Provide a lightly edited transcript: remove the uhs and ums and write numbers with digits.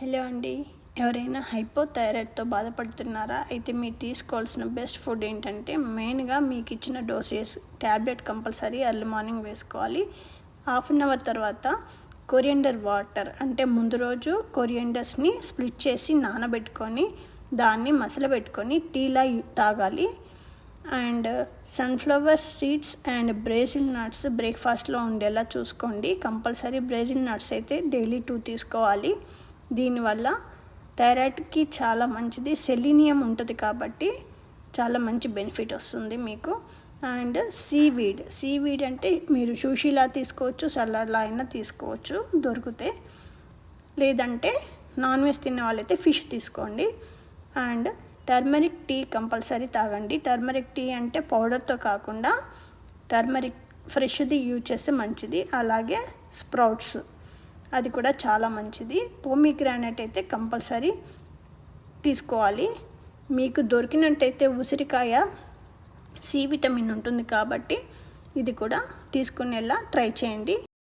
Hello అండి. ఎవరైనా హైపోథైరాయిడ్తో బాధపడుతున్నారా? అయితే మీరు తీసుకోవాల్సిన బెస్ట్ ఫుడ్ ఏంటంటే మెయిన్గా మీకు ఇచ్చిన doses tablet compulsory early morning వేసుకోవాలి. హాఫ్ అన్ అవర్ తర్వాత కొరియండర్ వాటర్ అంటే ముందు రోజు కొరియండర్స్ని స్ప్లిట్ చేసి నానబెట్టుకొని దాన్ని మసలబెట్టుకొని టీలా తాగాలి. And sunflower seeds and Brazil nuts బ్రేక్ఫాస్ట్లో ఉండేలా చూసుకోండి. కంపల్సరీ బ్రెజిల్ నట్స్ అయితే డైలీ 2 తీసుకోవాలి. దీనివల్ల థైరాయిడ్కి చాలా మంచిది. సెలీనియం ఉంటుంది కాబట్టి చాలా మంచి బెనిఫిట్ వస్తుంది మీకు. అండ్ సీవీడ్ అంటే మీరు సుషిలా తీసుకోవచ్చు, సలాడ్లా అయినా తీసుకోవచ్చు దొరికితే. లేదంటే నాన్ వెజ్ తినే వాళ్ళైతే ఫిష్ తీసుకోండి. అండ్ టర్మరిక్ టీ కంపల్సరీ తాగండి. టర్మరిక్ టీ అంటే పౌడర్తో కాకుండా టర్మరిక్ ఫ్రెష్ది యూజ్ చేస్తే మంచిది. అలాగే స్ప్రౌట్స్ అది కూడా చాలా మంచిది. పోమీగ్రానైట్ అయితే కంపల్సరీ తీసుకోవాలి. మీకు దొరికినట్టయితే ఉసిరికాయ సి విటమిన్ ఉంటుంది కాబట్టి ఇది కూడా తీసుకునేలా ట్రై చేయండి.